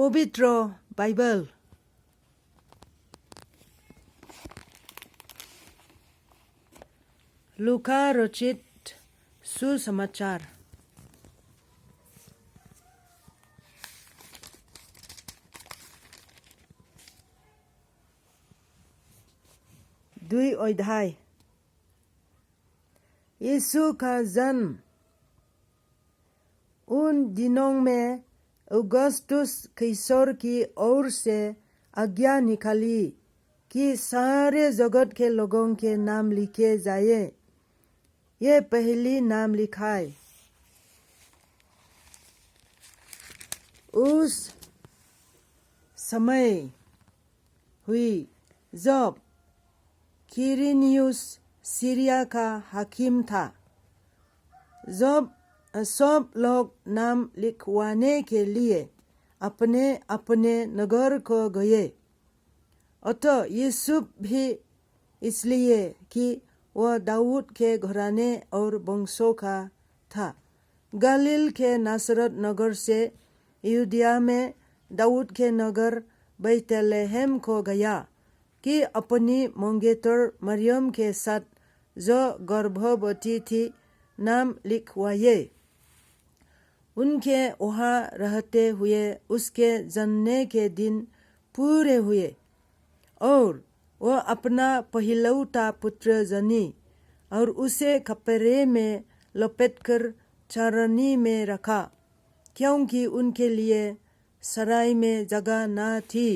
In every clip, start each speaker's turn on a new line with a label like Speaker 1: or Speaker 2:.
Speaker 1: पवित्र बाइबल लूका रचित सुसमाचार दुई अध्याय। यीशु का जन्म। उन दिनों में अगस्तुस कैसर की ओर से आज्ञा निकाली कि सारे जगत के लोगों के नाम लिखे जाए। ये पहली नाम लिखाए। उस समय हुई जब क्विरिनियुस सीरिया का हाकिम था, जब सब लोग नाम लिखवाने के लिए अपने अपने नगर को गए। अतः यूसुफ भी इसलिए कि वह दाऊद के घराने और वंशों का था, गलील के नासरत नगर से यहूदिया में दाऊद के नगर बैतलहम को गया कि अपनी मंगेतर मरियम के साथ जो गर्भवती थी नाम लिखवाए। उनके वहाँ रहते हुए उसके जन्मने के दिन पूरे हुए और वह अपना पहिलौठा पुत्र जनी और उसे कपड़े में लपेटकर चारनी में रखा, क्योंकि उनके लिए सराय में जगह न थी।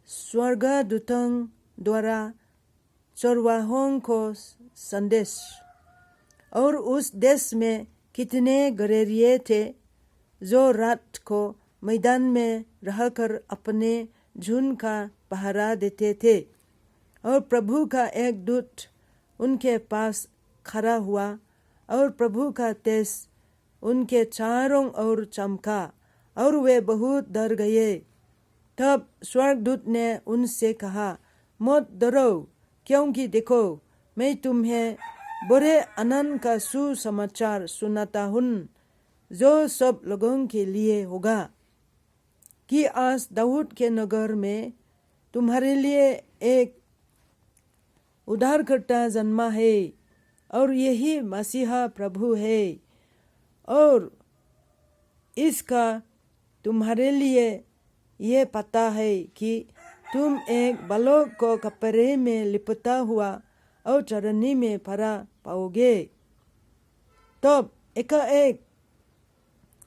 Speaker 1: स्वर्गदूतों द्वारा चरवाहों को संदेश। और उस देश में कितने गड़ेरिये थे जो रात को मैदान में रहकर अपने झुंड का पहरा देते थे। और प्रभु का एक दूत उनके पास खड़ा हुआ और प्रभु का तेज उनके चारों ओर चमका और वे बहुत डर गए। तब स्वर्गदूत ने उनसे कहा, मत डरो, क्योंकि देखो मैं तुम्हें बड़े आनंद का सुसमाचार सुनाता हूँ जो सब लोगों के लिए होगा, कि आज दाऊद के नगर में तुम्हारे लिए एक उद्धारकर्ता जन्मा है और यही मसीहा प्रभु है। और इसका तुम्हारे लिए ये पता है कि तुम एक बालक को कपड़े में लिपटा हुआ और चरनी में पड़ा पाओगे। तब एकाएक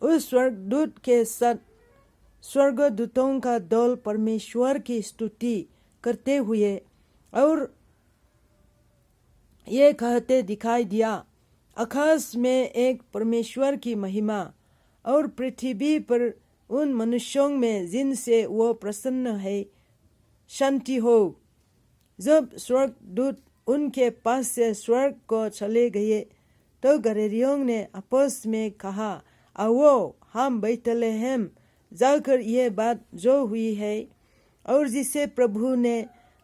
Speaker 1: उस स्वर्गदूत के साथ स्वर्गदूतों का दल परमेश्वर की स्तुति करते हुए और ये कहते दिखाई दिया, आकाश में एक परमेश्वर की महिमा और पृथ्वी पर उन मनुष्यों में जिनसे वो प्रसन्न है शांति हो। जब स्वर्गदूत उनके पास से स्वर्ग को चले गए तो गड़ेरियों ने आपस में कहा, आओ हम बैतलहम जाकर ये बात जो हुई है और जिसे प्रभु ने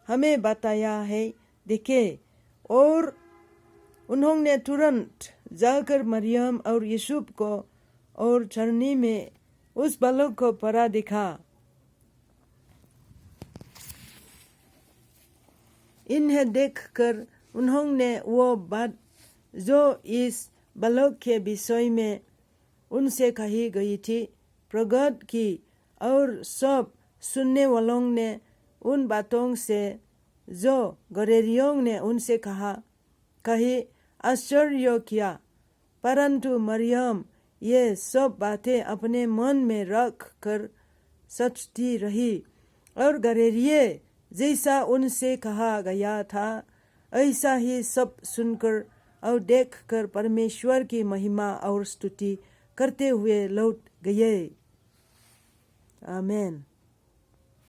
Speaker 1: हमें बताया है देखें। और उन्होंने तुरंत जाकर मरियम और यूसुफ को और चरनी में उस बालक को पड़ा देखा। इन्हें देखकर उन्होंने वो बात जो इस बालक के विषय में उनसे कही गई थी प्रकट की, और सब सुनने वालों ने उन बातों से जो गड़ेरियों ने उनसे कही आश्चर्य किया। परंतु मरियम ये सब बातें अपने मन में रख कर सोचती रही और गड़ेरिये जैसा उनसे कहा गया था ऐसा ही सब सुनकर और देखकर परमेश्वर की महिमा और स्तुति करते हुए लौट गए। आमीन।